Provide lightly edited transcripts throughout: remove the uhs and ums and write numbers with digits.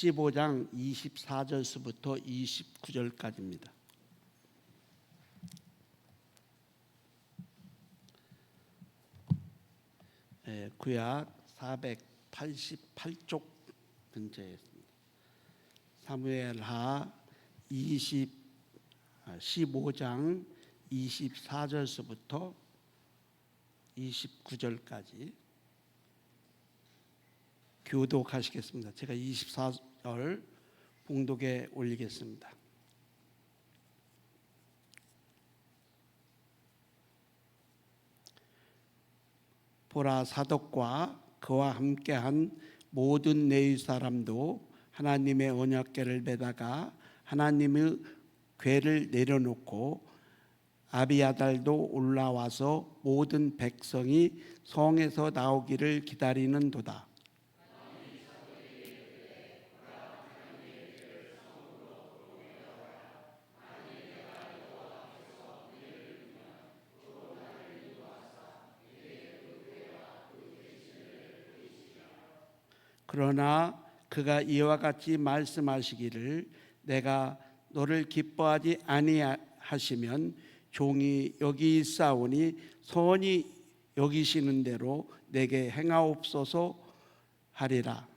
15장 24절서부터 29절까지입니다. 구약 488쪽 근처에 있습니다. 사무엘하 15장 24절서부터 29절까지 교독하시겠습니다. 제가 24절 봉독에 올리겠습니다. 보라, 사독과 그와 함께한 모든 레위 사람도 하나님의 언약궤를 메다가 하나님의 궤를 내려놓고 아비아달도 올라와서 모든 백성이 성에서 나오기를 기다리는도다. 그러나 그가 이와 같이 말씀하시기를 내가 너를 기뻐하지 아니하시면 종이 여기 있사오니 선히 여기시는 대로 내게 행하옵소서 하리라.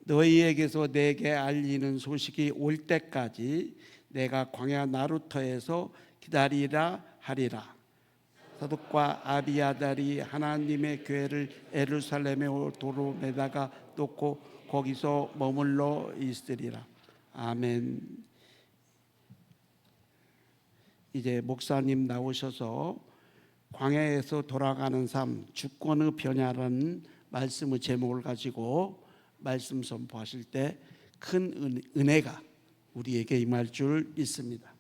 너희에게서 내게 알리는 소식이 올 때까지 내가 광야 나루터에서 기다리라 하리라. 사독과 아비아달이 하나님의 궤를 예루살렘에 도로 메다가 놓고 거기서 머물러 있으리라. 아멘. 이제 목사님 나오셔서 광야에서 돌아가는 삶, 주권의 변화라는 말씀의 제목을 가지고 말씀 선포하실 때 큰 은혜가 우리에게 임할 줄 믿습니다.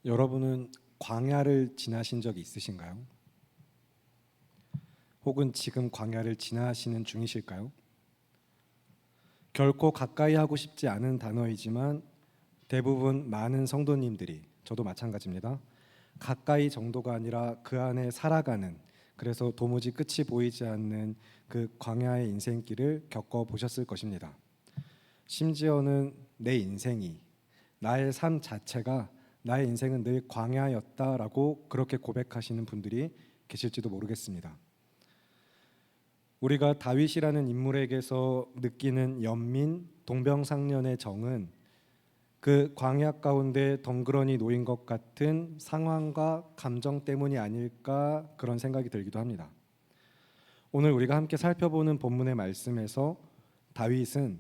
여러분은 광야를 지나신 적이 있으신가요? 혹은 지금 광야를 지나시는 중이실까요? 결코 가까이 하고 싶지 않은 단어이지만 대부분 많은 성도님들이, 저도 마찬가지입니다, 가까이 정도가 아니라 그 안에 살아가는, 그래서 도무지 끝이 보이지 않는 그 광야의 인생길을 겪어보셨을 것입니다. 심지어는 내 인생이, 나의 삶 자체가, 나의 인생은 늘 광야였다라고 그렇게 고백하시는 분들이 계실지도 모르겠습니다. 우리가 다윗이라는 인물에게서 느끼는 연민, 동병상련의 정은 그 광야 가운데 덩그러니 놓인 것 같은 상황과 감정 때문이 아닐까, 그런 생각이 들기도 합니다. 오늘 우리가 함께 살펴보는 본문의 말씀에서 다윗은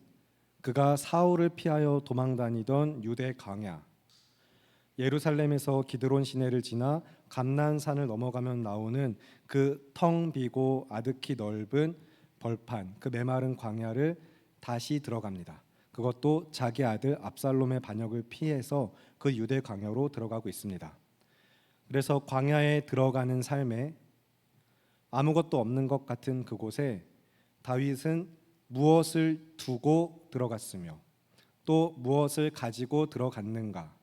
그가 사울을 피하여 도망다니던 유대 광야, 예루살렘에서 기드론 시내를 지나 감난산을 넘어가면 나오는 그 텅 비고 아득히 넓은 벌판, 그 메마른 광야를 다시 들어갑니다. 그것도 자기 아들 압살롬의 반역을 피해서 그 유대 광야로 들어가고 있습니다. 그래서 광야에 들어가는 삶에 아무것도 없는 것 같은 그곳에 다윗은 무엇을 두고 들어갔으며 또 무엇을 가지고 들어갔는가.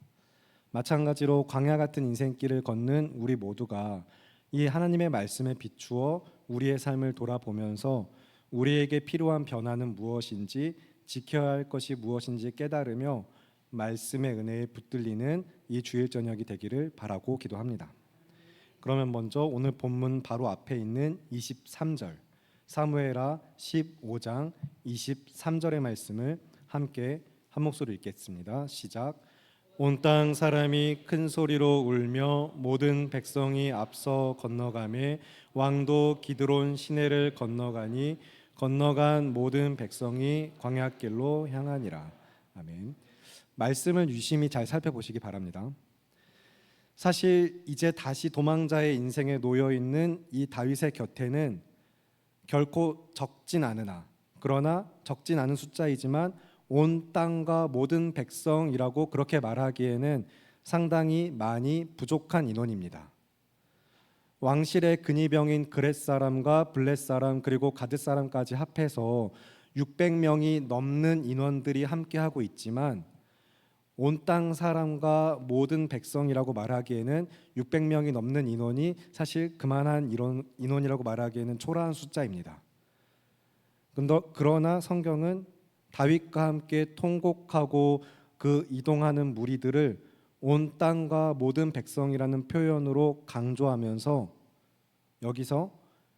마찬가지로 광야 같은 인생길을 걷는 우리 모두가 이 하나님의 말씀에 비추어 우리의 삶을 돌아보면서 우리에게 필요한 변화는 무엇인지, 지켜야 할 것이 무엇인지 깨달으며 말씀의 은혜에 붙들리는 이 주일 저녁이 되기를 바라고 기도합니다. 그러면 먼저 오늘 본문 바로 앞에 있는 23절, 사무엘하 15장 23절의 말씀을 함께 한 목소리로 읽겠습니다. 시작. 온 땅 사람이 큰 소리로 울며 모든 백성이 앞서 건너가매 왕도 기드론 시내를 건너가니 건너간 모든 백성이 광야길로 향하니라. 아멘. 말씀을 유심히 잘 살펴보시기 바랍니다. 사실 이제 다시 도망자의 인생에 놓여 있는 이 다윗의 곁에는 결코 적진 않으나, 그러나 적진 않은 숫자이지만 온 땅과 모든 백성이라고 그렇게 말하기에는 상당히 많이 부족한 인원입니다. 왕실의 근위병인 그렛 사람과 블렛 사람 그리고 가드 사람까지 합해서 600명이 넘는 인원들이 함께하고 있지만 온 땅 사람과 모든 백성이라고 말하기에는 600명이 넘는 인원이 사실 그만한 인원이라고 말하기에는 초라한 숫자입니다. 그러나 성경은 다윗과 함께 통곡하고 그 이동하는 무리들을 온 땅과 모든 백성이라는 표현으로 강조하면서 여기서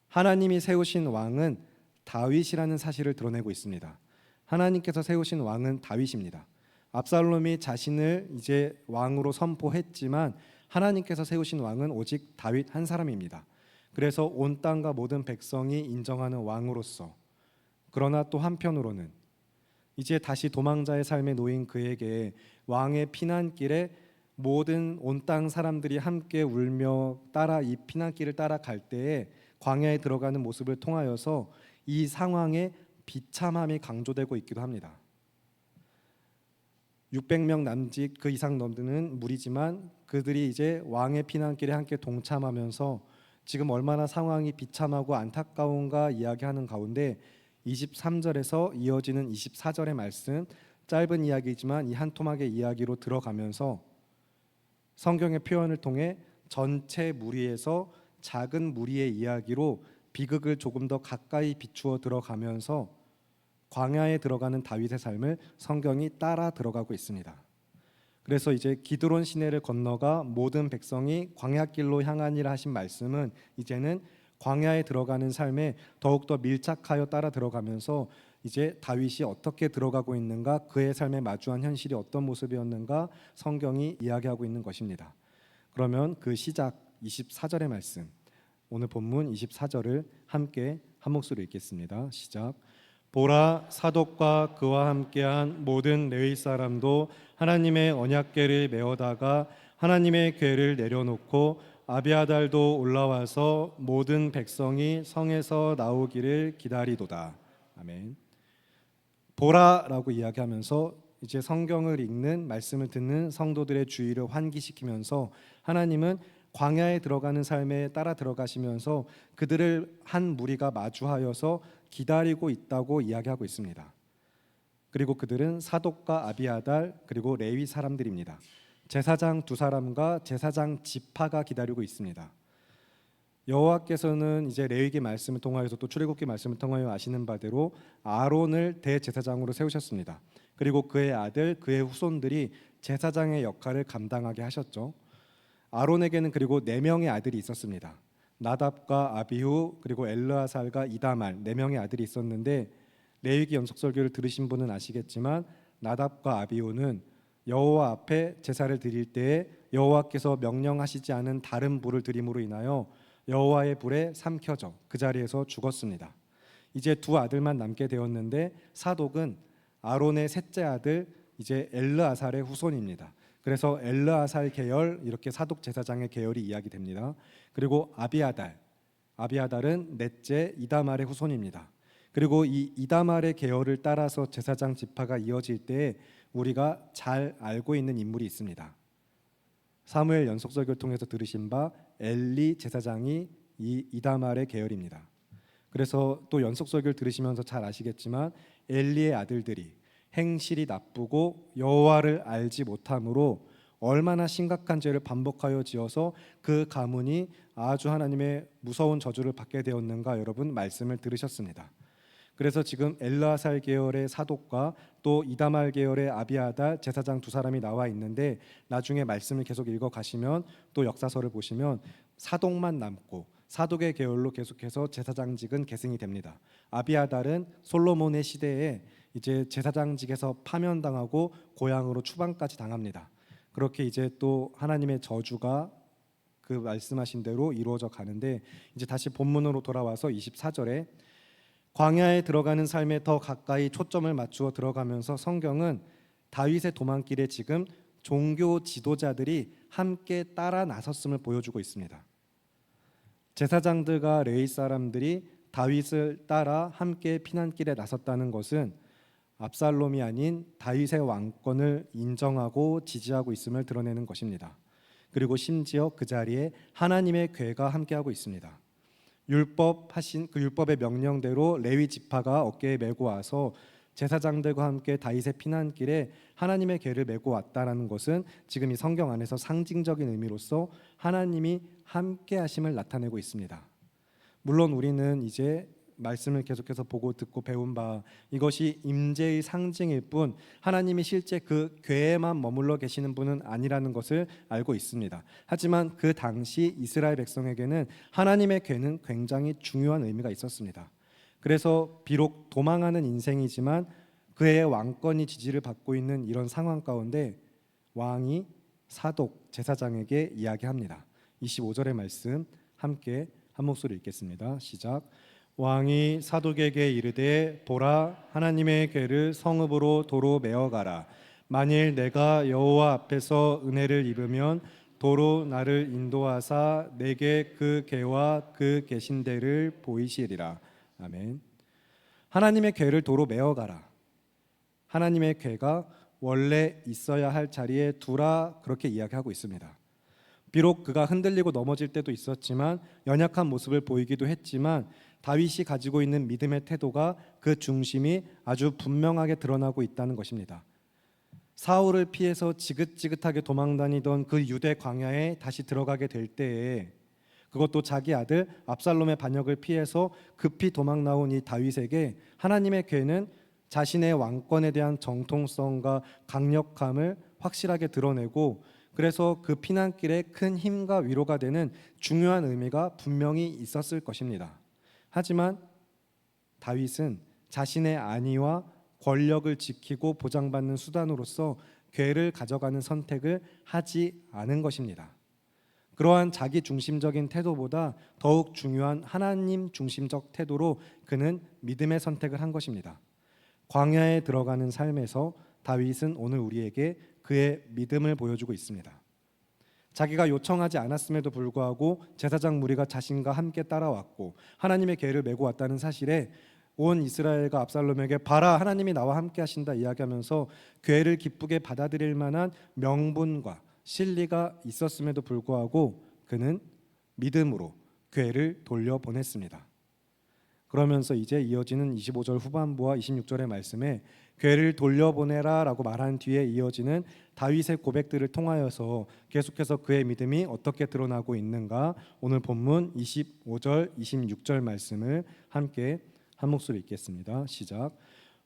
하나님이 세우신 왕은 다윗이라는 사실을 드러내고 있습니다. 하나님께서 세우신 왕은 다윗입니다. 압살롬이 자신을 이제 왕으로 선포했지만 하나님께서 세우신 왕은 오직 다윗 한 사람입니다. 그래서 온 땅과 모든 백성이 인정하는 왕으로서, 그러나 또 한편으로는 이제 다시 도망자의 삶에 놓인 그에게 왕의 피난길에 모든 온 땅 사람들이 함께 울며 따라 이 피난길을 따라갈 때에 광야에 들어가는 모습을 통하여서 이 상황에 비참함이 강조되고 있기도 합니다. 600명 남짓 그 이상 넘는 무리지만 그들이 이제 왕의 피난길에 함께 동참하면서 지금 얼마나 상황이 비참하고 안타까운가 이야기하는 가운데 23절에서 이어지는 24절의 말씀, 짧은 이야기지만 이 한 토막의 이야기로 들어가면서 성경의 표현을 통해 전체 무리에서 작은 무리의 이야기로 비극을 조금 더 가까이 비추어 들어가면서 광야에 들어가는 다윗의 삶을 성경이 따라 들어가고 있습니다. 그래서 이제 기드론 시내를 건너가 모든 백성이 광야길로 향하니라 하신 말씀은 이제는 광야에 들어가는 삶에 더욱더 밀착하여 따라 들어가면서 이제 다윗이 어떻게 들어가고 있는가, 그의 삶에 마주한 현실이 어떤 모습이었는가 성경이 이야기하고 있는 것입니다. 그러면 그 시작 24절의 말씀, 오늘 본문 24절을 함께 한 목소리로 읽겠습니다. 시작. 보라, 사독과 그와 함께한 모든 레위 사람도 하나님의 언약궤를 메어다가 하나님의 궤를 내려놓고 아비아달도 올라와서 모든 백성이 성에서 나오기를 기다리도다. 아멘. 보라라고 이야기하면서 이제 성경을 읽는 말씀을 듣는 성도들의 주의를 환기시키면서 하나님은 광야에 들어가는 삶에 따라 들어가시면서 그들을 한 무리가 마주하여서 기다리고 있다고 이야기하고 있습니다. 그리고 그들은 사독과 아비아달 그리고 레위 사람들입니다. 제사장 두 사람과 제사장 지파가 기다리고 있습니다. 여호와께서는 이제 레위기 말씀을 통하여서 또 출애굽기 말씀을 통하여 아시는 바대로 아론을 대제사장으로 세우셨습니다. 그리고 그의 아들, 그의 후손들이 제사장의 역할을 감당하게 하셨죠. 아론에게는 그리고 4명의 아들이 있었습니다. 나답과 아비후 그리고 엘르아살과 이다말 4명의 아들이 있었는데 레위기 연속설교를 들으신 분은 아시겠지만 나답과 아비후는 여호와 앞에 제사를 드릴 때에 여호와께서 명령하시지 않은 다른 불을 드림으로 인하여 여호와의 불에 삼켜져 그 자리에서 죽었습니다. 이제 두 아들만 남게 되었는데 사독은 아론의 셋째 아들 이제 엘르아살의 후손입니다. 그래서 엘르아살 계열, 이렇게 사독 제사장의 계열이 이야기됩니다. 그리고 아비아달은 넷째 이다말의 후손입니다. 그리고 이 이다말의 계열을 따라서 제사장 지파가 이어질 때 우리가 잘 알고 있는 인물이 있습니다. 사무엘 연속설교를 통해서 들으신 바 엘리 제사장이 이 이다말의 계열입니다. 그래서 또 연속설교를 들으시면서 잘 아시겠지만 엘리의 아들들이 행실이 나쁘고 여호와를 알지 못함으로 얼마나 심각한 죄를 반복하여 지어서 그 가문이 아주 하나님의 무서운 저주를 받게 되었는가 여러분 말씀을 들으셨습니다. 그래서 지금 엘르아살 계열의 사독과 또 이다말 계열의 아비아달 제사장 두 사람이 나와 있는데 나중에 말씀을 계속 읽어가시면 또 역사서를 보시면 사독만 남고 사독의 계열로 계속해서 제사장직은 계승이 됩니다. 아비아달은 솔로몬의 시대에 이제 제사장직에서 파면당하고 고향으로 추방까지 당합니다. 그렇게 이제 또 하나님의 저주가 그 말씀하신 대로 이루어져 가는데 이제 다시 본문으로 돌아와서 24절에 광야에 들어가는 삶에 더 가까이 초점을 맞추어 들어가면서 성경은 다윗의 도망길에 지금 종교 지도자들이 함께 따라 나섰음을 보여주고 있습니다. 제사장들과 레위 사람들이 다윗을 따라 함께 피난길에 나섰다는 것은 압살롬이 아닌 다윗의 왕권을 인정하고 지지하고 있음을 드러내는 것입니다. 그리고 심지어 그 자리에 하나님의 궤가 함께하고 있습니다. 율법의 명령대로 레위 지파가 어깨에 메고 와서 제사장들과 함께 다윗의 피난길에 하나님의 궤를 메고 왔다라는 것은 지금 이 성경 안에서 상징적인 의미로서 하나님이 함께 하심을 나타내고 있습니다. 물론 우리는 이제 말씀을 계속해서 보고 듣고 배운 바 이것이 임재의 상징일 뿐 하나님이 실제 그 궤에만 머물러 계시는 분은 아니라는 것을 알고 있습니다. 하지만 그 당시 이스라엘 백성에게는 하나님의 궤는 굉장히 중요한 의미가 있었습니다. 그래서 비록 도망하는 인생이지만 그의 왕권이 지지를 받고 있는 이런 상황 가운데 왕이 사독 제사장에게 이야기합니다. 25절의 말씀 함께 한 목소리 읽겠습니다. 시작. 왕이 사독에게 이르되 보라 하나님의 궤를 성읍으로 도로 메어가라. 만일 내가 여호와 앞에서 은혜를 입으면 도로 나를 인도하사 내게 그 궤와 그 계신대를 보이시리라. 아멘. 하나님의 궤를 도로 메어가라. 하나님의 궤가 원래 있어야 할 자리에 두라, 그렇게 이야기하고 있습니다. 비록 그가 흔들리고 넘어질 때도 있었지만 연약한 모습을 보이기도 했지만 다윗이 가지고 있는 믿음의 태도가 그 중심이 아주 분명하게 드러나고 있다는 것입니다. 사울을 피해서 지긋지긋하게 도망다니던 그 유대 광야에 다시 들어가게 될 때에 그것도 자기 아들 압살롬의 반역을 피해서 급히 도망 나온 이 다윗에게 하나님의 궤는 자신의 왕권에 대한 정통성과 강력함을 확실하게 드러내고 그래서 그 피난길에 큰 힘과 위로가 되는 중요한 의미가 분명히 있었을 것입니다. 하지만 다윗은 자신의 안위와 권력을 지키고 보장받는 수단으로서 궤를 가져가는 선택을 하지 않은 것입니다. 그러한 자기 중심적인 태도보다 더욱 중요한 하나님 중심적 태도로 그는 믿음의 선택을 한 것입니다. 광야에 들어가는 삶에서 다윗은 오늘 우리에게 그의 믿음을 보여주고 있습니다. 자기가 요청하지 않았음에도 불구하고 제사장 무리가 자신과 함께 따라왔고 하나님의 궤를 메고 왔다는 사실에 온 이스라엘과 압살롬에게 봐라 하나님이 나와 함께 하신다 이야기하면서 궤를 기쁘게 받아들일 만한 명분과 실리가 있었음에도 불구하고 그는 믿음으로 궤를 돌려보냈습니다. 그러면서 이제 이어지는 25절 후반부와 26절의 말씀에 궤를 돌려보내라 라고 말한 뒤에 이어지는 다윗의 고백들을 통하여서 계속해서 그의 믿음이 어떻게 드러나고 있는가, 오늘 본문 25절 26절 말씀을 함께 한 목소리 읽겠습니다. 시작.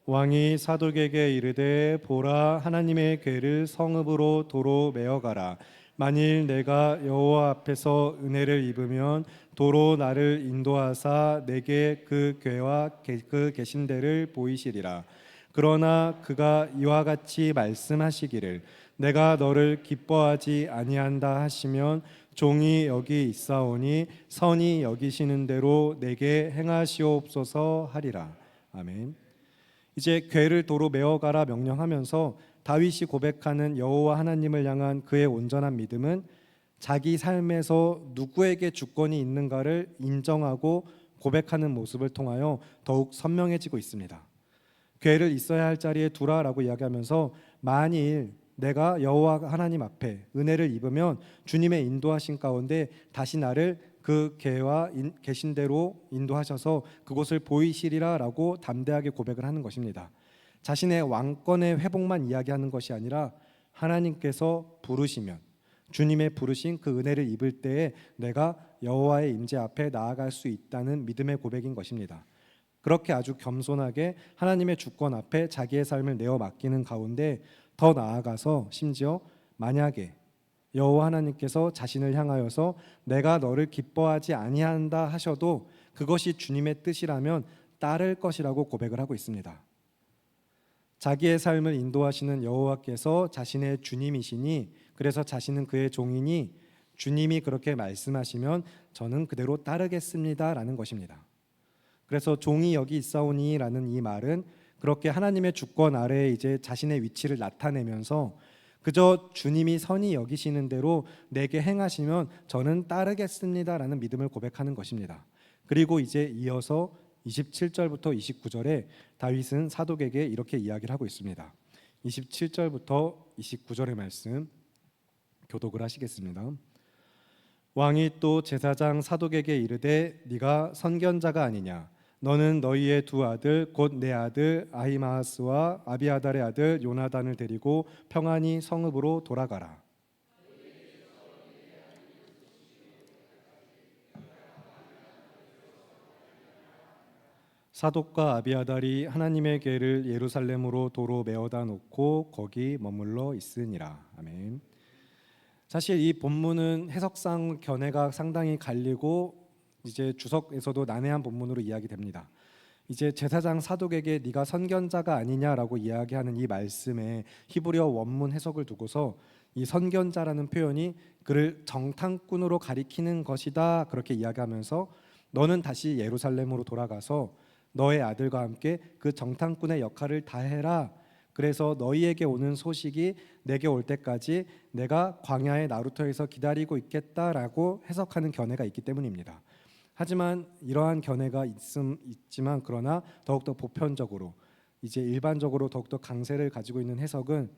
왕이 사독에게 이르되 보라 하나님의 궤를 성읍으로 도로 메어가라. 만일 내가 여호와 앞에서 은혜를 입으면 도로 나를 인도하사 내게 그 궤와 그 계신대를 보이시리라. 그러나 그가 이와 같이 말씀하시기를 내가 너를 기뻐하지 아니한다 하시면 종이 여기 있사오니 선히 여기시는 대로 내게 행하시옵소서 하리라. 아멘. 이제 궤를 도로 메어가라 명령하면서 다윗이 고백하는 여호와 하나님을 향한 그의 온전한 믿음은 자기 삶에서 누구에게 주권이 있는가를 인정하고 고백하는 모습을 통하여 더욱 선명해지고 있습니다. 궤를 있어야 할 자리에 두라라고 이야기하면서 만일 내가 여호와 하나님 앞에 은혜를 입으면 주님의 인도하신 가운데 다시 나를 그 궤와 계신 대로 인도하셔서 그곳을 보이시리라라고 담대하게 고백을 하는 것입니다. 자신의 왕권의 회복만 이야기하는 것이 아니라 하나님께서 부르시면 주님의 부르신 그 은혜를 입을 때에 내가 여호와의 임재 앞에 나아갈 수 있다는 믿음의 고백인 것입니다. 그렇게 아주 겸손하게 하나님의 주권 앞에 자기의 삶을 내어 맡기는 가운데 더 나아가서 심지어 만약에 여호와 하나님께서 자신을 향하여서 내가 너를 기뻐하지 아니한다 하셔도 그것이 주님의 뜻이라면 따를 것이라고 고백을 하고 있습니다. 자기의 삶을 인도하시는 여호와께서 자신의 주님이시니 그래서 자신은 그의 종이니 주님이 그렇게 말씀하시면 저는 그대로 따르겠습니다라는 것입니다. 그래서 종이 여기 있사오니라는 이 말은 그렇게 하나님의 주권 아래에 이제 자신의 위치를 나타내면서 그저 주님이 선히 여기시는 대로 내게 행하시면 저는 따르겠습니다라는 믿음을 고백하는 것입니다. 그리고 이제 이어서 27절부터 29절에 다윗은 사독에게 이렇게 이야기를 하고 있습니다. 27절부터 29절의 말씀 교독을 하시겠습니다. 왕이 또 제사장 사독에게 이르되 네가 선견자가 아니냐, 너는 너희의 두 아들 곧 내 아들 아히마아스와 아비아달의 아들 요나단을 데리고 평안히 성읍으로 돌아가라. 사독과 아비아달이 하나님의 궤를 예루살렘으로 도로 메어다 놓고 거기 머물러 있으니라. 아멘. 사실 이 본문은 해석상 견해가 상당히 갈리고 이제 주석에서도 난해한 본문으로 이야기됩니다. 이제 제사장 사독에게 네가 선견자가 아니냐라고 이야기하는 이 말씀에 히브리어 원문 해석을 두고서 이 선견자라는 표현이 그를 정탐꾼으로 가리키는 것이다 그렇게 이야기하면서 너는 다시 예루살렘으로 돌아가서 너의 아들과 함께 그 정탐꾼의 역할을 다해라. 그래서 너희에게 오는 소식이 내게 올 때까지 내가 광야의 나루터에서 기다리고 있겠다라고 해석하는 견해가 있기 때문입니다. 하지만 이러한 견해가 있지만 그러나 더욱더 보편적으로 이제 일반적으로 더욱더 강세를 가지고 있는 해석은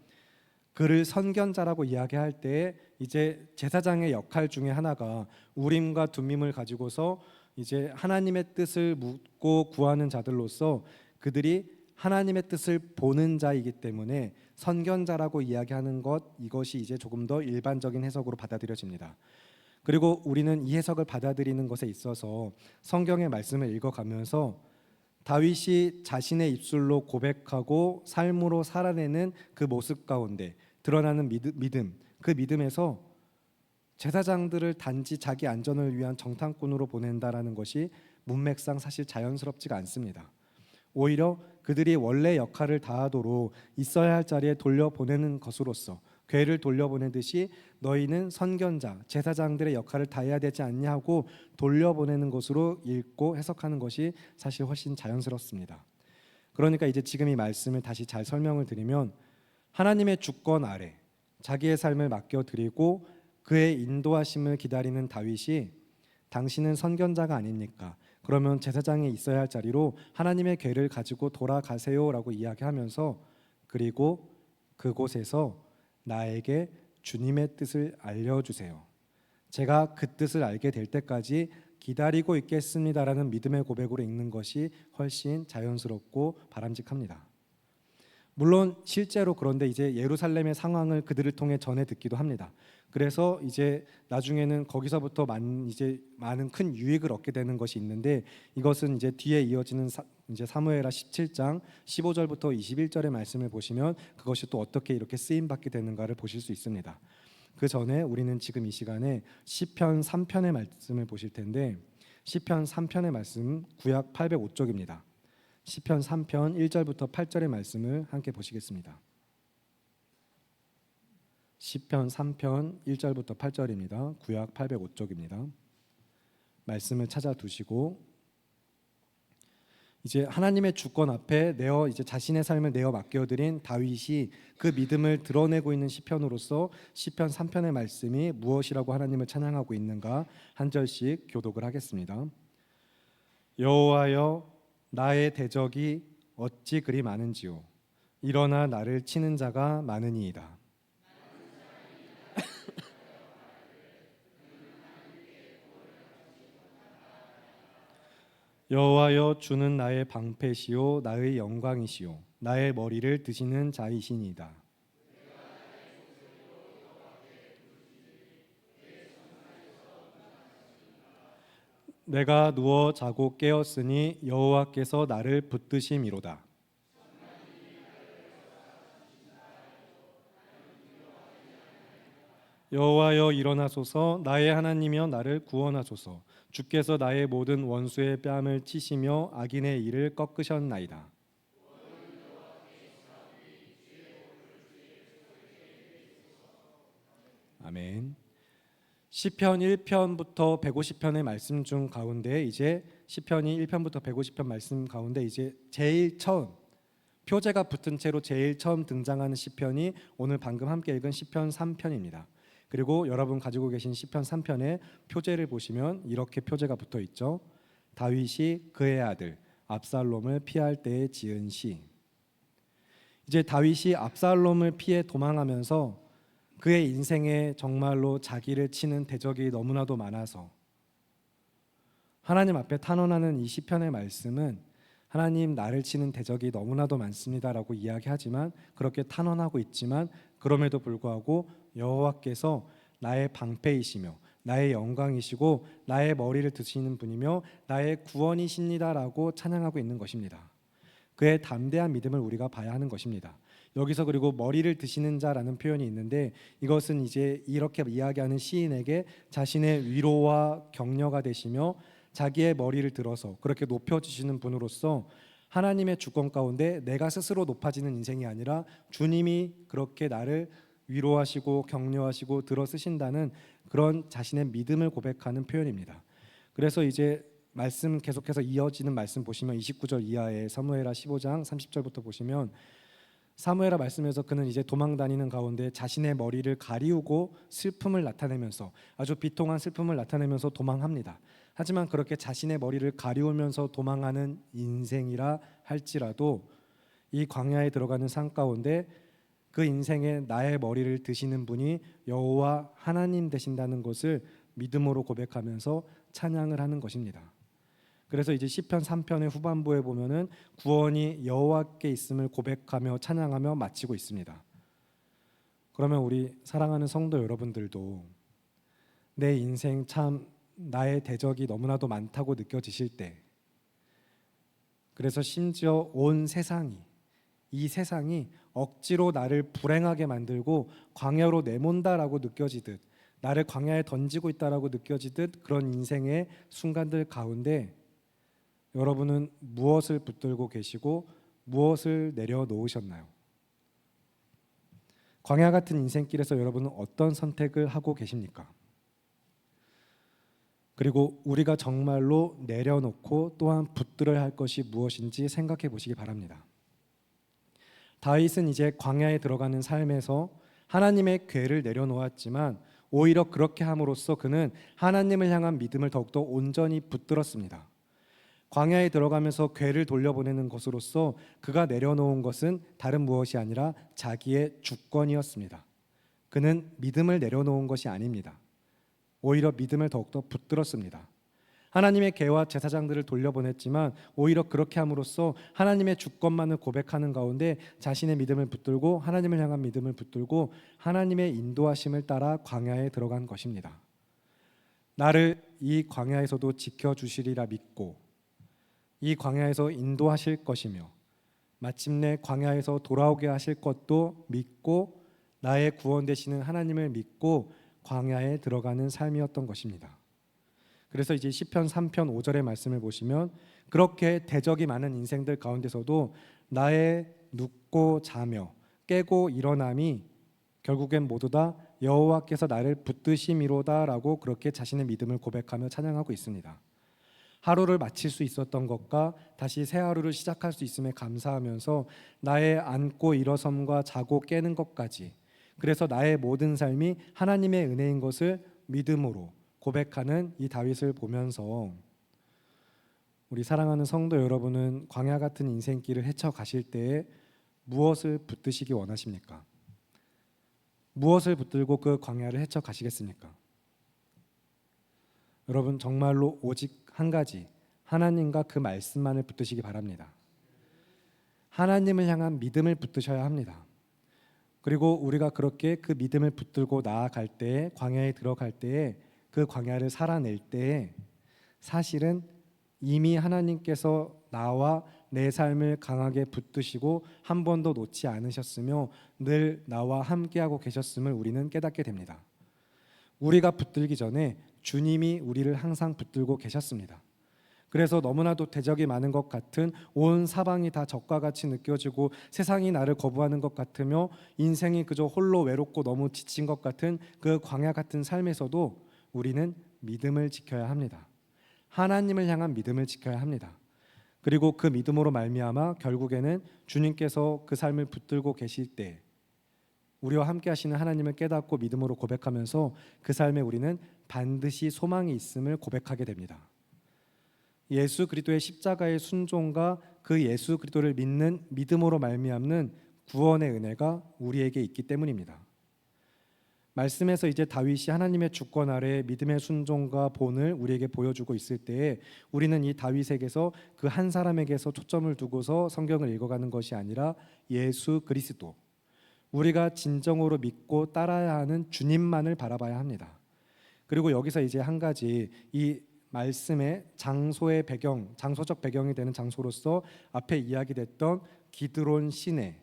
그를 선견자라고 이야기할 때 이제 제사장의 역할 중에 하나가 우림과 둠밈을 가지고서 이제 하나님의 뜻을 묻고 구하는 자들로서 그들이 하나님의 뜻을 보는 자이기 때문에 선견자라고 이야기하는 것, 이것이 이제 조금 더 일반적인 해석으로 받아들여집니다. 그리고 우리는 이 해석을 받아들이는 것에 있어서 성경의 말씀을 읽어가면서 다윗이 자신의 입술로 고백하고 삶으로 살아내는 그 모습 가운데 드러나는 믿음, 그 믿음에서 제사장들을 단지 자기 안전을 위한 정탐꾼으로 보낸다라는 것이 문맥상 사실 자연스럽지가 않습니다. 오히려 그들이 원래 역할을 다하도록 있어야 할 자리에 돌려보내는 것으로서 궤를 돌려보내듯이 너희는 선견자, 제사장들의 역할을 다해야 되지 않냐고 돌려보내는 것으로 읽고 해석하는 것이 사실 훨씬 자연스럽습니다. 그러니까 이제 지금 이 말씀을 다시 잘 설명을 드리면 하나님의 주권 아래 자기의 삶을 맡겨드리고 그의 인도하심을 기다리는 다윗이 당신은 선견자가 아닙니까? 그러면 제사장에 있어야 할 자리로 하나님의 궤를 가지고 돌아가세요라고 이야기하면서 그리고 그곳에서 나에게 주님의 뜻을 알려주세요. 제가 그 뜻을 알게 될 때까지 기다리고 있겠습니다라는 믿음의 고백으로 읽는 것이 훨씬 자연스럽고 바람직합니다. 물론 실제로 그런데 이제 예루살렘의 상황을 그들을 통해 전해 듣기도 합니다. 그래서 이제 나중에는 거기서부터 많은 큰 유익을 얻게 되는 것이 있는데 이것은 이제 뒤에 이어지는 이제 사무엘하 17장 15절부터 21절의 말씀을 보시면 그것이 또 어떻게 이렇게 쓰임 받게 되는가를 보실 수 있습니다. 그 전에 우리는 지금 이 시간에 시편 3편의 말씀을 보실 텐데 시편 3편의 말씀 구약 805쪽입니다. 시편 3편 1절부터 8절의 말씀을 함께 보시겠습니다. 시편 3편 1절부터 8절입니다. 구약 805쪽입니다. 말씀을 찾아 두시고 이제 하나님의 주권 앞에 이제 자신의 삶을 내어 맡겨드린 다윗이 그 믿음을 드러내고 있는 시편으로서 시편 3편의 말씀이 무엇이라고 하나님을 찬양하고 있는가 한 절씩 교독을 하겠습니다. 여호와여 나의 대적이 어찌 그리 많은지요 일어나 나를 치는 자가 많으니이다. 여호와여 주는 나의 방패시요 나의 영광이시요 나의 머리를 드시는 자이시니이다. 내가 누워 자고 깨었으니 여호와께서 나를 붙드심이로다. 여호와여 일어나소서 나의 하나님이여 나를 구원하소서. 주께서 나의 모든 원수의 뺨을 치시며 악인의 일을 꺾으셨나이다. 아멘. 시편 1편부터 150편의 말씀 중 가운데 이제 시편이 1편부터 150편 말씀 가운데 이제 제일 처음 표제가 붙은 채로 제일 처음 등장하는 시편이 오늘 방금 함께 읽은 시편 3편입니다. 그리고 여러분 가지고 계신 시편 3편의 표제를 보시면 이렇게 표제가 붙어 있죠. 다윗이 그의 아들 압살롬을 피할 때에 지은 시. 이제 다윗이 압살롬을 피해 도망하면서 그의 인생에 정말로 자기를 치는 대적이 너무나도 많아서 하나님 앞에 탄원하는 이 시편의 말씀은 하나님 나를 치는 대적이 너무나도 많습니다라고 이야기하지만 그렇게 탄원하고 있지만 그럼에도 불구하고 여호와께서 나의 방패이시며 나의 영광이시고 나의 머리를 드시는 분이며 나의 구원이십니다라고 찬양하고 있는 것입니다. 그의 담대한 믿음을 우리가 봐야 하는 것입니다. 여기서 그리고 머리를 드시는 자라는 표현이 있는데 이것은 이제 이렇게 이야기하는 시인에게 자신의 위로와 격려가 되시며 자기의 머리를 들어서 그렇게 높여주시는 분으로서 하나님의 주권 가운데 내가 스스로 높아지는 인생이 아니라 주님이 그렇게 나를 위로하시고 격려하시고 들어 쓰신다는 그런 자신의 믿음을 고백하는 표현입니다. 그래서 이제 말씀 계속해서 이어지는 말씀 보시면 29절 이하의 사무엘하 15장 30절부터 보시면 사무엘하 말씀에서 그는 이제 도망 다니는 가운데 자신의 머리를 가리우고 슬픔을 나타내면서 아주 비통한 슬픔을 나타내면서 도망합니다. 하지만 그렇게 자신의 머리를 가리우면서 도망하는 인생이라 할지라도 이 광야에 들어가는 산 가운데 그 인생에 나의 머리를 드시는 분이 여호와 하나님 되신다는 것을 믿음으로 고백하면서 찬양을 하는 것입니다. 그래서 이제 시편 3편의 후반부에 보면은 구원이 여호와께 있음을 고백하며 찬양하며 마치고 있습니다. 그러면 우리 사랑하는 성도 여러분들도 내 인생 참 나의 대적이 너무나도 많다고 느껴지실 때, 그래서 심지어 온 세상이 이 세상이 억지로 나를 불행하게 만들고 광야로 내몬다라고 느껴지듯 나를 광야에 던지고 있다라고 느껴지듯 그런 인생의 순간들 가운데 여러분은 무엇을 붙들고 계시고 무엇을 내려놓으셨나요? 광야 같은 인생길에서 여러분은 어떤 선택을 하고 계십니까? 그리고 우리가 정말로 내려놓고 또한 붙들어야 할 것이 무엇인지 생각해 보시기 바랍니다. 다윗은 이제 광야에 들어가는 삶에서 하나님의 궤를 내려놓았지만 오히려 그렇게 함으로써 그는 하나님을 향한 믿음을 더욱더 온전히 붙들었습니다. 광야에 들어가면서 궤를 돌려보내는 것으로서 그가 내려놓은 것은 다른 무엇이 아니라 자기의 주권이었습니다. 그는 믿음을 내려놓은 것이 아닙니다. 오히려 믿음을 더욱더 붙들었습니다. 하나님의 궤와 제사장들을 돌려보냈지만 오히려 그렇게 함으로써 하나님의 주권만을 고백하는 가운데 자신의 믿음을 붙들고 하나님을 향한 믿음을 붙들고 하나님의 인도하심을 따라 광야에 들어간 것입니다. 나를 이 광야에서도 지켜주시리라 믿고 이 광야에서 인도하실 것이며 마침내 광야에서 돌아오게 하실 것도 믿고 나의 구원 되시는 하나님을 믿고 광야에 들어가는 삶이었던 것입니다. 그래서 이제 시편 3편 5절의 말씀을 보시면 그렇게 대적이 많은 인생들 가운데서도 나의 눕고 자며 깨고 일어남이 결국엔 모두 다 여호와께서 나를 붙드심이로다라고 그렇게 자신의 믿음을 고백하며 찬양하고 있습니다. 하루를 마칠 수 있었던 것과 다시 새 하루를 시작할 수 있음에 감사하면서 나의 앉고 일어섬과 자고 깨는 것까지, 그래서 나의 모든 삶이 하나님의 은혜인 것을 믿음으로 고백하는 이 다윗을 보면서 우리 사랑하는 성도 여러분은 광야 같은 인생길을 헤쳐가실 때에 무엇을 붙드시기 원하십니까? 무엇을 붙들고 그 광야를 헤쳐가시겠습니까? 여러분 정말로 오직 한 가지, 하나님과 그 말씀만을 붙드시기 바랍니다. 하나님을 향한 믿음을 붙드셔야 합니다. 그리고 우리가 그렇게 그 믿음을 붙들고 나아갈 때에, 광야에 들어갈 때에, 그 광야를 살아낼 때에 사실은 이미 하나님께서 나와 내 삶을 강하게 붙드시고 한 번도 놓지 않으셨으며 늘 나와 함께하고 계셨음을 우리는 깨닫게 됩니다. 우리가 붙들기 전에 주님이 우리를 항상 붙들고 계셨습니다. 그래서 너무나도 대적이 많은 것 같은 온 사방이 다 적과 같이 느껴지고 세상이 나를 거부하는 것 같으며 인생이 그저 홀로 외롭고 너무 지친 것 같은 그 광야 같은 삶에서도 우리는 믿음을 지켜야 합니다. 하나님을 향한 믿음을 지켜야 합니다. 그리고 그 믿음으로 말미암아 결국에는 주님께서 그 삶을 붙들고 계실 때 우리와 함께 하시는 하나님을 깨닫고 믿음으로 고백하면서 그 삶에 우리는 반드시 소망이 있음을 고백하게 됩니다. 예수 그리스도의 십자가의 순종과 그 예수 그리스도를 믿는 믿음으로 말미암는 구원의 은혜가 우리에게 있기 때문입니다. 말씀에서 이제 다윗이 하나님의 주권 아래 믿음의 순종과 본을 우리에게 보여주고 있을 때에 우리는 이 다윗에게서 그 한 사람에게서 초점을 두고서 성경을 읽어가는 것이 아니라 예수 그리스도, 우리가 진정으로 믿고 따라야 하는 주님만을 바라봐야 합니다. 그리고 여기서 이제 한 가지 이 말씀의 장소의 배경, 장소적 배경이 되는 장소로서 앞에 이야기됐던 기드론 시내,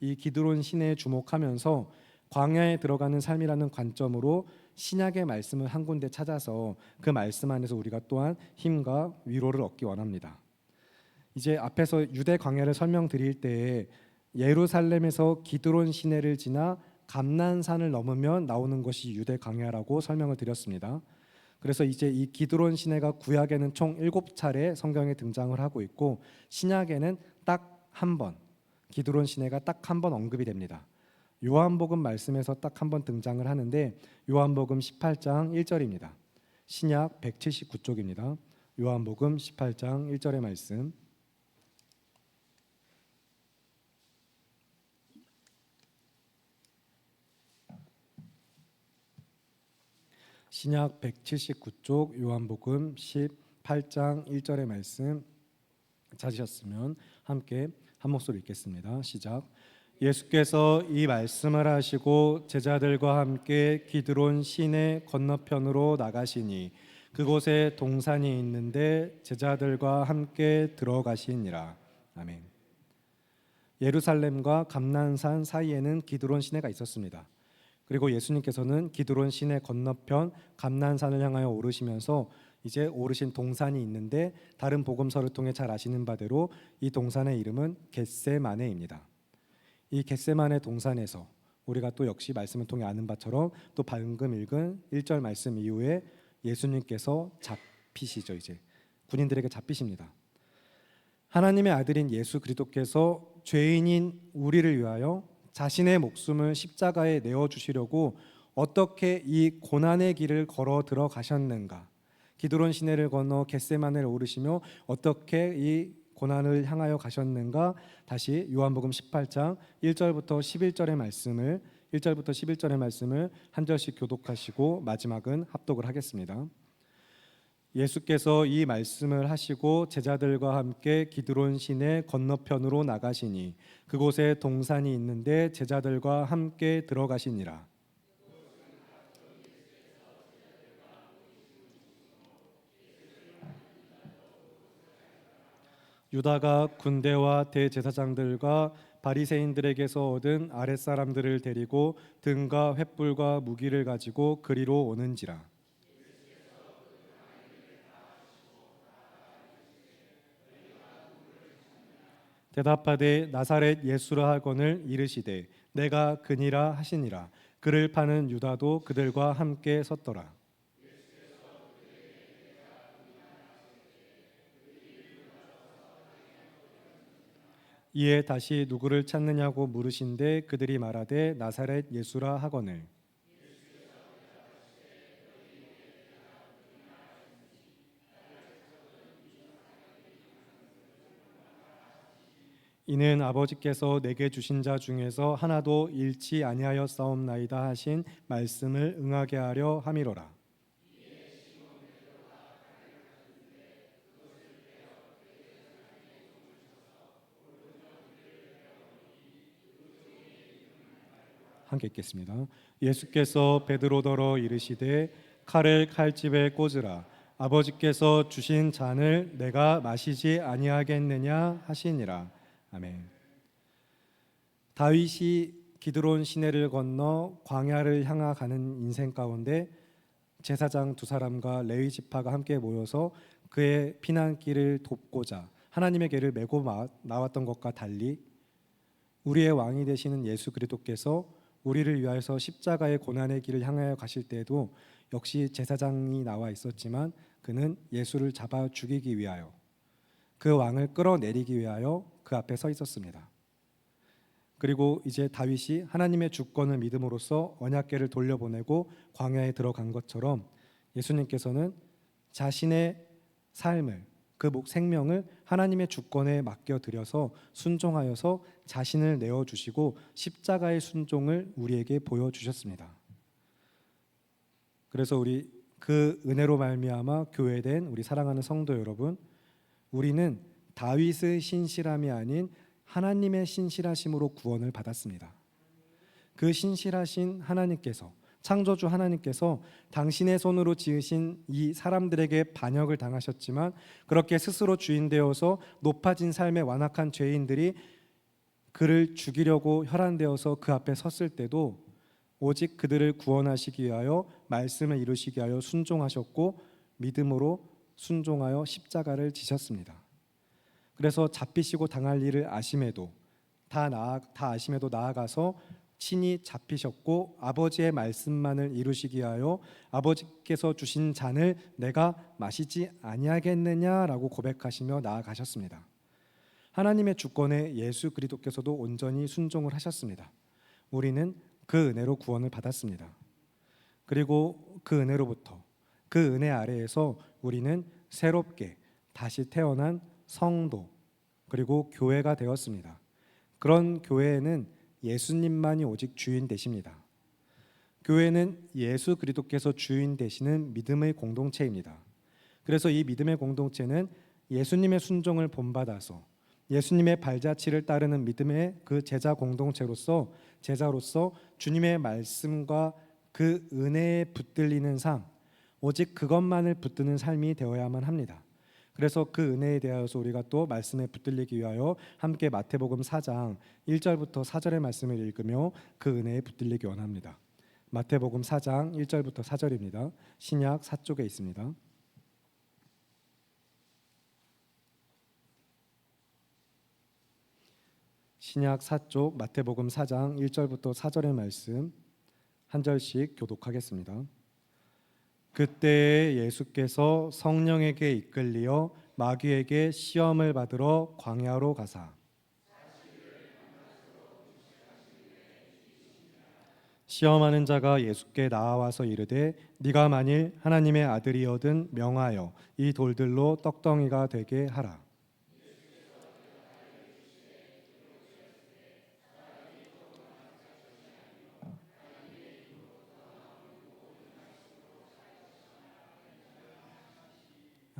이 기드론 시내에 주목하면서 광야에 들어가는 삶이라는 관점으로 신약의 말씀을 한 군데 찾아서 그 말씀 안에서 우리가 또한 힘과 위로를 얻기 원합니다. 이제 앞에서 유대 광야를 설명드릴 때에 예루살렘에서 기드론 시내를 지나 감난산을 넘으면 나오는 것이 유대 광야라고 설명을 드렸습니다. 그래서 이제 이 기드론 시내가 구약에는 총 7차례 성경에 등장을 하고 있고 신약에는 딱 한 번, 기드론 시내가 딱 한 번 언급이 됩니다. 요한복음 말씀에서 딱 한 번 등장을 하는데 요한복음 18장 1절입니다. 신약 179쪽입니다. 요한복음 18장 1절의 말씀. 신약 179쪽 요한복음 18장 1절의 말씀 찾으셨으면 함께 한 목소리 읽겠습니다. 시작. 예수께서 이 말씀을 하시고 제자들과 함께 기드론 시내 건너편으로 나가시니 그곳에 동산이 있는데 제자들과 함께 들어가시니라. 아멘. 예루살렘과 감난산 사이에는 기드론 시내가 있었습니다. 그리고 예수님께서는 기드론 시내 건너편 감난산을 향하여 오르시면서 이제 오르신 동산이 있는데 다른 복음서를 통해 잘 아시는 바대로 이 동산의 이름은 겟세마네입니다. 이 겟세마네 동산에서 우리가 또 역시 말씀을 통해 아는 바처럼 또 방금 읽은 1절 말씀 이후에 예수님께서 잡히시죠. 이제 군인들에게 잡히십니다. 하나님의 아들인 예수 그리스도께서 죄인인 우리를 위하여 자신의 목숨을 십자가에 내어주시려고 어떻게 이 고난의 길을 걸어 들어가셨는가, 기드론 시내를 건너 겟세마네를 오르시며 어떻게 이 고난을 향하여 가셨는가, 다시 요한복음 18장 1절부터 11절의 말씀을 한 절씩 교독하시고 마지막은 합독을 하겠습니다. 예수께서 이 말씀을 하시고 제자들과 함께 기드론 시내 건너편으로 나가시니 그곳에 동산이 있는데 제자들과 함께 들어가시니라. 유다가 군대와 대제사장들과 바리새인들에게서 얻은 아랫사람들을 데리고 등과 횃불과 무기를 가지고 그리로 오는지라. 대답하되 나사렛 예수라 하거늘 이르시되 내가 그니라 하시니라. 그를 파는 유다도 그들과 함께 섰더라. 이에 다시 누구를 찾느냐고 물으신데 그들이 말하되 나사렛 예수라 하거늘. 이는 아버지께서 내게 주신 자 중에서 하나도 잃지 아니하였사옵나이다 하신 말씀을 응하게 하려 함이로라. 함께 읽겠습니다. 예수께서 베드로더러 이르시되 칼을 칼집에 꽂으라. 아버지께서 주신 잔을 내가 마시지 아니하겠느냐 하시니라. 아멘. 다윗이 기드론 시내를 건너 광야를 향하 가는 인생 가운데 제사장 두 사람과 레위 지파가 함께 모여서 그의 피난길을 돕고자 하나님의 길을 메고 나왔던 것과 달리 우리의 왕이 되시는 예수 그리스도께서 우리를 위하여서 십자가의 고난의 길을 향하여 가실 때에도 역시 제사장이 나와 있었지만 그는 예수를 잡아 죽이기 위하여 그 왕을 끌어내리기 위하여 그 앞에 서 있었습니다. 그리고 이제 다윗이 하나님의 주권을 믿음으로써 언약궤를 돌려보내고 광야에 들어간 것처럼 예수님께서는 자신의 삶을, 그 생명을 하나님의 주권에 맡겨드려서 순종하여서 자신을 내어주시고 십자가의 순종을 우리에게 보여주셨습니다. 그래서 우리 그 은혜로 말미암아 교회된 우리 사랑하는 성도 여러분, 우리는 다윗의 신실함이 아닌 하나님의 신실하심으로 구원을 받았습니다. 그 신실하신 하나님께서, 창조주 하나님께서 당신의 손으로 지으신 이 사람들에게 반역을 당하셨지만 그렇게 스스로 주인 되어서 높아진 삶의 완악한 죄인들이 그를 죽이려고 혈안되어서 그 앞에 섰을 때도 오직 그들을 구원하시기 위하여 말씀을 이루시기 위하여 순종하셨고 믿음으로 순종하여 십자가를 지셨습니다. 그래서 잡히시고 당할 일을 아심에도 다 아심에도 나아가서 친히 잡히셨고 아버지의 말씀만을 이루시기 위하여 아버지께서 주신 잔을 내가 마시지 아니하겠느냐라고 고백하시며 나아가셨습니다. 하나님의 주권에 예수 그리스도께서도 온전히 순종을 하셨습니다. 우리는 그 은혜로 구원을 받았습니다. 그리고 그 은혜로부터, 그 은혜 아래에서 우리는 새롭게 다시 태어난 성도 그리고 교회가 되었습니다. 그런 교회에는 예수님만이 오직 주인 되십니다. 교회는 예수 그리스도께서 주인 되시는 믿음의 공동체입니다. 그래서 이 믿음의 공동체는 예수님의 순종을 본받아서 예수님의 발자취를 따르는 믿음의 그 제자로서 주님의 말씀과 그 은혜에 붙들리는 삶, 오직 그것만을 붙드는 삶이 되어야만 합니다. 그래서 그 은혜에 대하여서 우리가 또 말씀에 붙들리기 위하여 함께 마태복음 4장 1절부터 4절의 말씀을 읽으며 그 은혜에 붙들리기 원합니다. 마태복음 4장 1절부터 4절입니다. 신약 4쪽에 있습니다. 신약 4쪽 마태복음 4장 1절부터 4절의 말씀 한 절씩 교독하겠습니다. 그때 예수께서 성령에게 이끌리어 마귀에게 시험을 받으러 광야로 가사 시험하는 자가 예수께 나와서 이르되 네가 만일 하나님의 아들이거든 명하여 이 돌들로 떡덩이가 되게 하라.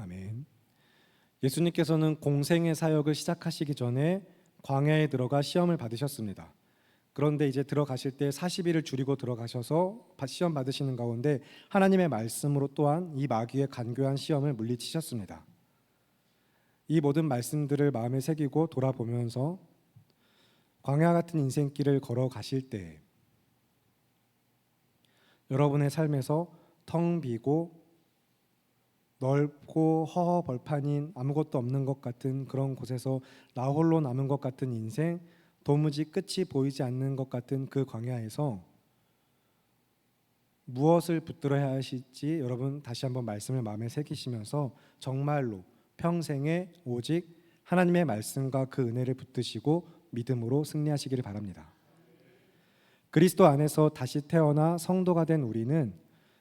아멘. 예수님께서는 공생의 사역을 시작하시기 전에 광야에 들어가 시험을 받으셨습니다. 그런데 이제 들어가실 때 40일을 줄이고 들어가셔서 시험 받으시는 가운데 하나님의 말씀으로 또한 이 마귀의 간교한 시험을 물리치셨습니다. 이 모든 말씀들을 마음에 새기고 돌아보면서 광야 같은 인생길을 걸어가실 때 여러분의 삶에서 텅 비고 넓고 허허벌판인 아무것도 없는 것 같은 그런 곳에서 나 홀로 남은 것 같은 인생, 도무지 끝이 보이지 않는 것 같은 그 광야에서 무엇을 붙들어야 하실지 여러분 다시 한번 말씀을 마음에 새기시면서 정말로 평생에 오직 하나님의 말씀과 그 은혜를 붙드시고 믿음으로 승리하시기를 바랍니다. 그리스도 안에서 다시 태어나 성도가 된 우리는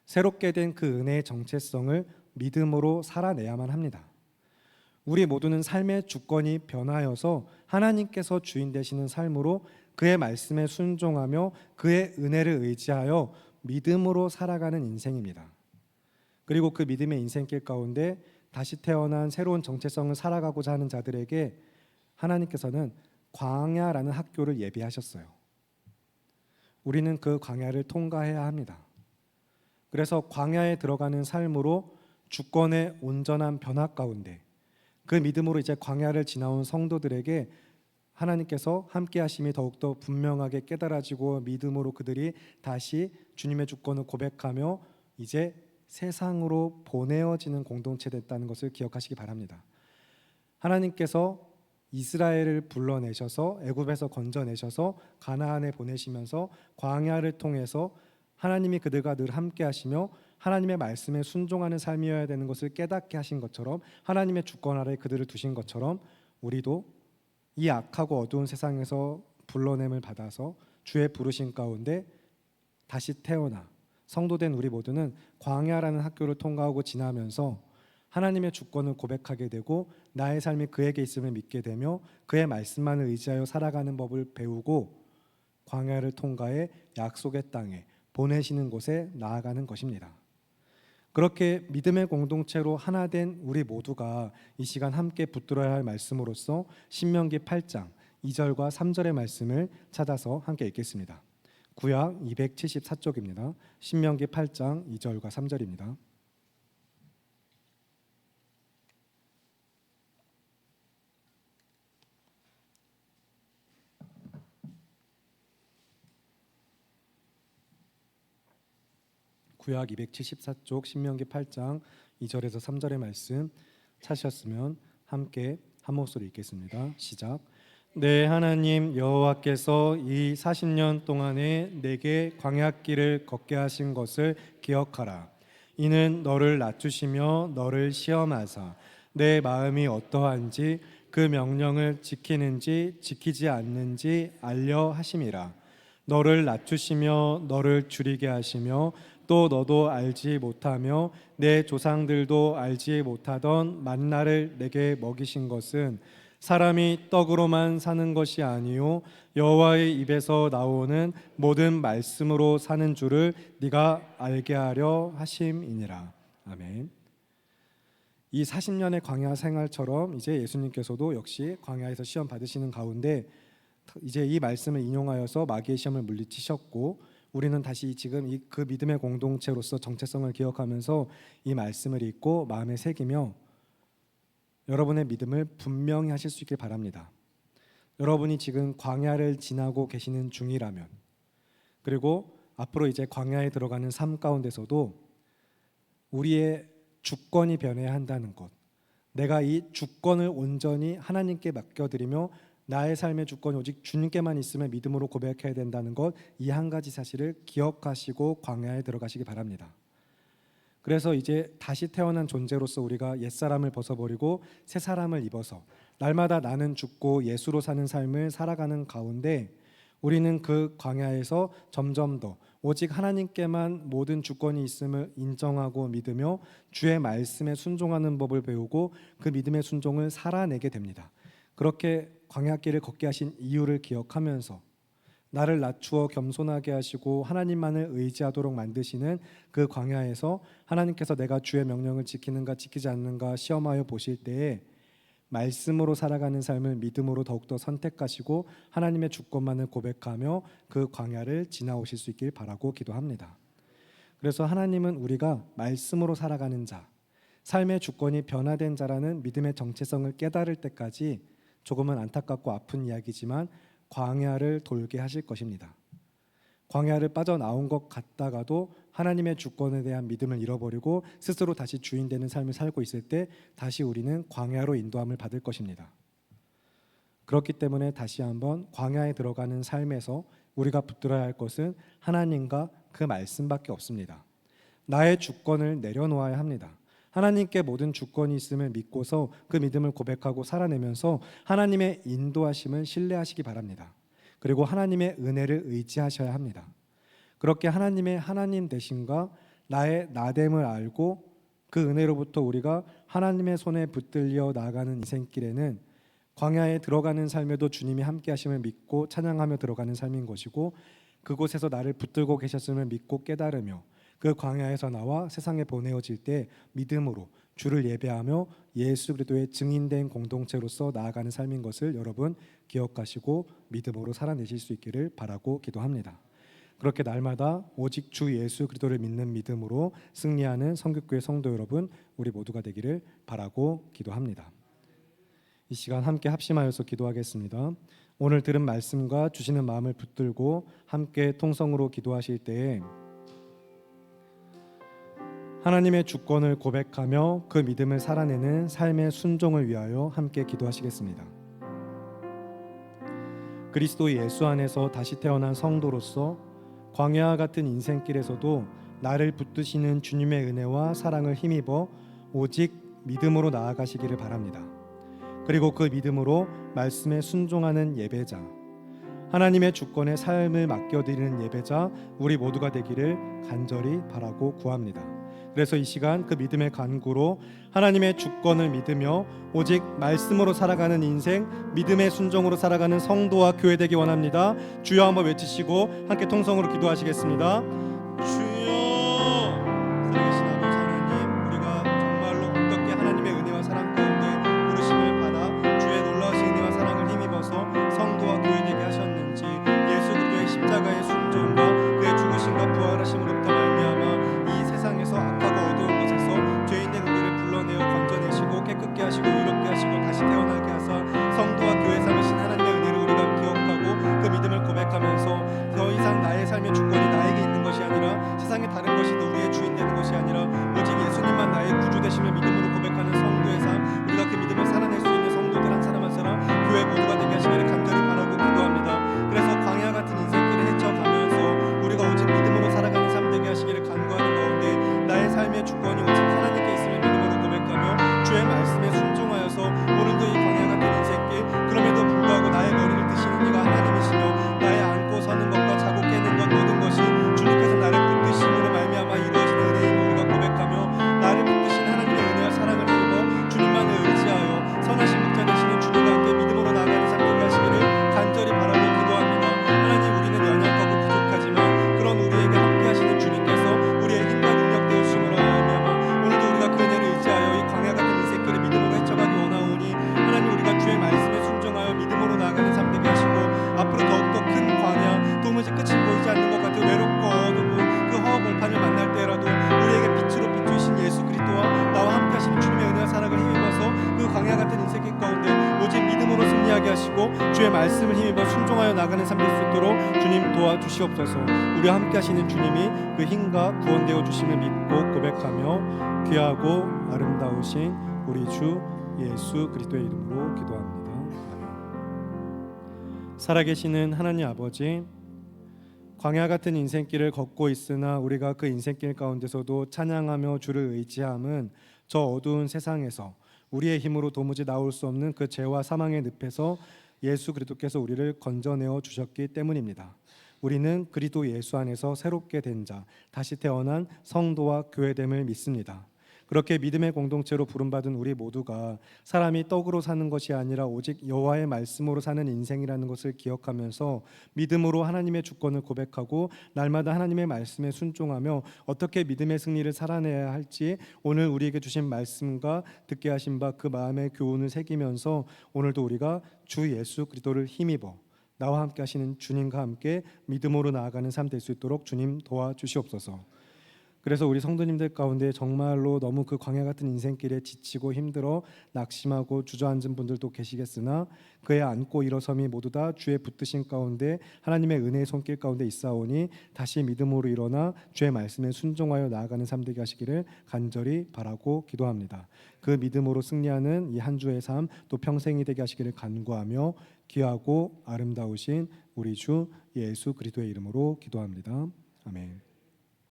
새롭게 된 그 은혜의 정체성을 믿음으로 살아내야만 합니다. 우리 모두는 삶의 주권이 변하여서 하나님께서 주인 되시는 삶으로 그의 말씀에 순종하며 그의 은혜를 의지하여 믿음으로 살아가는 인생입니다. 그리고 그 믿음의 인생길 가운데 다시 태어난 새로운 정체성을 살아가고자 하는 자들에게 하나님께서는 광야라는 학교를 예비하셨어요. 우리는 그 광야를 통과해야 합니다. 그래서 광야에 들어가는 삶으로 주권의 온전한 변화 가운데 그 믿음으로 이제 광야를 지나온 성도들에게 하나님께서 함께 하심이 더욱더 분명하게 깨달아지고 믿음으로 그들이 다시 주님의 주권을 고백하며 이제 세상으로 보내어지는 공동체 됐다는 것을 기억하시기 바랍니다. 하나님께서 이스라엘을 불러내셔서 애굽에서 건져내셔서 가나안에 보내시면서 광야를 통해서 하나님이 그들과 늘 함께 하시며 하나님의 말씀에 순종하는 삶이어야 되는 것을 깨닫게 하신 것처럼, 하나님의 주권 아래 그들을 두신 것처럼 우리도 이 악하고 어두운 세상에서 불러냄을 받아서 주의 부르심 가운데 다시 태어나 성도된 우리 모두는 광야라는 학교를 통과하고 지나면서 하나님의 주권을 고백하게 되고 나의 삶이 그에게 있음을 믿게 되며 그의 말씀만을 의지하여 살아가는 법을 배우고 광야를 통과해 약속의 땅에 보내시는 곳에 나아가는 것입니다. 그렇게 믿음의 공동체로 하나 된 우리 모두가 이 시간 함께 붙들어야 할 말씀으로서 신명기 8장 2절과 3절의 말씀을 찾아서 함께 읽겠습니다. 구약 274쪽입니다. 신명기 8장 2절과 3절입니다. 구약 274쪽 신명기 8장 2절에서 3절의 말씀 찾으셨으면 함께 한 목소리 읽겠습니다. 시작. 내 하나님 여호와께서 이 40년 동안에 내게 광야길을 걷게 하신 것을 기억하라. 이는 너를 낮추시며 너를 시험하사 내 마음이 어떠한지 그 명령을 지키는지 지키지 않는지 알려 하심이라. 너를 낮추시며 너를 줄이게 하시며 또 너도 알지 못하며 내 조상들도 알지 못하던 만나를 내게 먹이신 것은 사람이 떡으로만 사는 것이 아니요 여호와의 입에서 나오는 모든 말씀으로 사는 줄을 네가 알게 하려 하심이니라. 아멘. 이 40년의 광야 생활처럼 이제 예수님께서도 역시 광야에서 시험 받으시는 가운데 이제 이 말씀을 인용하여서 마귀의 시험을 물리치셨고, 우리는 다시 지금 그 믿음의 공동체로서 정체성을 기억하면서 이 말씀을 읽고 마음에 새기며 여러분의 믿음을 분명히 하실 수 있길 바랍니다. 여러분이 지금 광야를 지나고 계시는 중이라면, 그리고 앞으로 이제 광야에 들어가는 삶 가운데서도 우리의 주권이 변해야 한다는 것, 내가 이 주권을 온전히 하나님께 맡겨드리며 나의 삶의 주권이 오직 주님께만 있음을 믿음으로 고백해야 된다는 것, 이 한 가지 사실을 기억하시고 광야에 들어가시기 바랍니다. 그래서 이제 다시 태어난 존재로서 우리가 옛사람을 벗어버리고 새 사람을 입어서 날마다 나는 죽고 예수로 사는 삶을 살아가는 가운데 우리는 그 광야에서 점점 더 오직 하나님께만 모든 주권이 있음을 인정하고 믿으며 주의 말씀에 순종하는 법을 배우고 그 믿음의 순종을 살아내게 됩니다. 그렇게 광야길을 걷게 하신 이유를 기억하면서 나를 낮추어 겸손하게 하시고 하나님만을 의지하도록 만드시는 그 광야에서 하나님께서 내가 주의 명령을 지키는가 지키지 않는가 시험하여 보실 때에 말씀으로 살아가는 삶을 믿음으로 더욱더 선택하시고 하나님의 주권만을 고백하며 그 광야를 지나오실 수 있길 바라고 기도합니다. 그래서 하나님은 우리가 말씀으로 살아가는 자, 삶의 주권이 변화된 자라는 믿음의 정체성을 깨달을 때까지 조금은 안타깝고 아픈 이야기지만 광야를 돌게 하실 것입니다. 광야를 빠져나온 것 같다가도 하나님의 주권에 대한 믿음을 잃어버리고 스스로 다시 주인 되는 삶을 살고 있을 때 다시 우리는 광야로 인도함을 받을 것입니다. 그렇기 때문에 다시 한번 광야에 들어가는 삶에서 우리가 붙들어야 할 것은 하나님과 그 말씀밖에 없습니다. 나의 주권을 내려놓아야 합니다. 하나님께 모든 주권이 있음을 믿고서 그 믿음을 고백하고 살아내면서 하나님의 인도하심을 신뢰하시기 바랍니다. 그리고 하나님의 은혜를 의지하셔야 합니다. 그렇게 하나님의 하나님 되심과 나의 나됨을 알고 그 은혜로부터 우리가 하나님의 손에 붙들려 나아가는 인생길에는 광야에 들어가는 삶에도 주님이 함께 하심을 믿고 찬양하며 들어가는 삶인 것이고, 그곳에서 나를 붙들고 계셨음을 믿고 깨달으며 그 광야에서 나와 세상에 보내어질 때 믿음으로 주를 예배하며 예수 그리스도의 증인된 공동체로서 나아가는 삶인 것을 여러분 기억하시고 믿음으로 살아내실 수 있기를 바라고 기도합니다. 그렇게 날마다 오직 주 예수 그리스도를 믿는 믿음으로 승리하는 성교교회 성도 여러분, 우리 모두가 되기를 바라고 기도합니다. 이 시간 함께 합심하여서 기도하겠습니다. 오늘 들은 말씀과 주시는 마음을 붙들고 함께 통성으로 기도하실 때에 하나님의 주권을 고백하며 그 믿음을 살아내는 삶의 순종을 위하여 함께 기도하시겠습니다. 그리스도 예수 안에서 다시 태어난 성도로서 광야와 같은 인생길에서도 나를 붙드시는 주님의 은혜와 사랑을 힘입어 오직 믿음으로 나아가시기를 바랍니다. 그리고 그 믿음으로 말씀에 순종하는 예배자, 하나님의 주권에 삶을 맡겨드리는 예배자 우리 모두가 되기를 간절히 바라고 구합니다. 그래서 이 시간 그 믿음의 간구로 하나님의 주권을 믿으며 오직 말씀으로 살아가는 인생, 믿음의 순종으로 살아가는 성도와 교회 되기 원합니다. 주여 한번 외치시고 함께 통성으로 기도하시겠습니다. 주여, 살아계신 아버지 하나님, 우리가 정말로 어떻게 하나님의 은혜와 사랑 가운데 부르심을 받아 주의 놀라우신 은혜와 사랑을 힘입어서 성도와 교회 되게 하셨는지, 예수 그리스도의 십자가의 순종과 그의 죽으심과 부활하심으로부터 말미암아 이 세상에서 악하고 어두운 것에서 죄인된 우리를 불러내어 건져내시고 깨끗게 하시고 의롭게 하시고 다시 태어나게 하사 성도와 교회 삼으신 하나님의 은혜를 우리가 기억하고 그 믿음을 고백하면서 더 이상 나의 삶의 주권이 나에게 있는 것이 아니라 세상의 다른 것이 더 우리의 주인 되는 것이 아니라 오직 예수님만 나의 구주 되심을 믿음으로 고백하는 성도의 삶, 우리가 그 믿음을 살아낼 수 있는 성도들 한 사람 한 사람 교회 모두가 되게 하시기를 간절히 바라고 기도합니다. 그래서 광야 같은 인생길을 헤쳐가면서 우리가 오직 믿음으로 살아가는 삶 되게 하시기를 간구하는 가운데 나의 삶의 주권이 오직 하나님께 있음을 믿음으로 고백하며 주의 말씀에 순종하여서 오늘도 이 광야 같은 인생길, 그럼에도 불구하고 나의 머리를 드시는 이가 하나님이시며 나의 앉고 서는 것과 자고 깨는 것 모든 것이 주님께서 나를 붙드심으로 말미암아 이루어지는 은혜임을 우리가 고백하며 나를 붙드신 하나님의 은혜와 사랑을 입어 주님만을 의지하여 선하신 목자 되시는 주님과 함께 믿음으로 나아가는 삶 되게 하시기를 간절히 바라고 기도합니다. 하나님, 우리는 연약하고 부족하지만 그런 우리에게 함께 하시는 주님께서 우리의 힘과 능력 되어 주심으로 말미암아 오늘도 우리가 그 은혜를 의지하여 이 광야 같은 인생길을 믿음으로 헤쳐가기 원하오니 하나님, 우리가 주의 말씀에 순종하여 믿음으로 나아가는 삶 되게 하시고 앞으로 더욱더 큰 광야, 도무지 끝이 보이지 않는 것 같은 외롭고 어두운 그 허허벌판을 만날 때라도 우리에게 빛으로 비추신 예수 그리스도와 나와 함께 하시는 주님의 은혜와 사랑을 힘입어서 그 광야 같은 인생길 가운데 오직 믿음으로 승리하게 하시고 주의 말씀을 힘입어 순종하여 나가는 삶 될 수 있도록 주님 도와주시옵소서. 우리와 함께 하시는 주님이 그 힘과 구원되어 주심을 믿고 고백하며 귀하고 아름다우신 우리 주 예수 그리스도의 이름으로 기도합니다. 아멘. 살아계시는 하나님 아버지, 광야 같은 인생길을 걷고 있으나 우리가 그 인생길 가운데서도 찬양하며 주를 의지함은 저 어두운 세상에서 우리의 힘으로 도무지 나올 수 없는 그 죄와 사망의 늪에서 예수 그리스도께서 우리를 건져내어 주셨기 때문입니다. 우리는 그리스도 예수 안에서 새롭게 된 자, 다시 태어난 성도와 교회됨을 믿습니다. 그렇게 믿음의 공동체로 부름받은 우리 모두가 사람이 떡으로 사는 것이 아니라 오직 여호와의 말씀으로 사는 인생이라는 것을 기억하면서 믿음으로 하나님의 주권을 고백하고 날마다 하나님의 말씀에 순종하며 어떻게 믿음의 승리를 살아내야 할지 오늘 우리에게 주신 말씀과 듣게 하신 바 그 마음의 교훈을 새기면서 오늘도 우리가 주 예수 그리스도를 힘입어 나와 함께 하시는 주님과 함께 믿음으로 나아가는 삶 될 수 있도록 주님 도와주시옵소서. 그래서 우리 성도님들 가운데 정말로 너무 그 광야 같은 인생길에 지치고 힘들어 낙심하고 주저앉은 분들도 계시겠으나 그에 앉고 일어섬이 모두 다 주의 붙드신 가운데 하나님의 은혜의 손길 가운데 있사오니 다시 믿음으로 일어나 주의 말씀에 순종하여 나아가는 삶 되게 하시기를 간절히 바라고 기도합니다. 그 믿음으로 승리하는 이 한 주의 삶 또 평생이 되게 하시기를 간구하며 귀하고 아름다우신 우리 주 예수 그리스도의 이름으로 기도합니다. 아멘.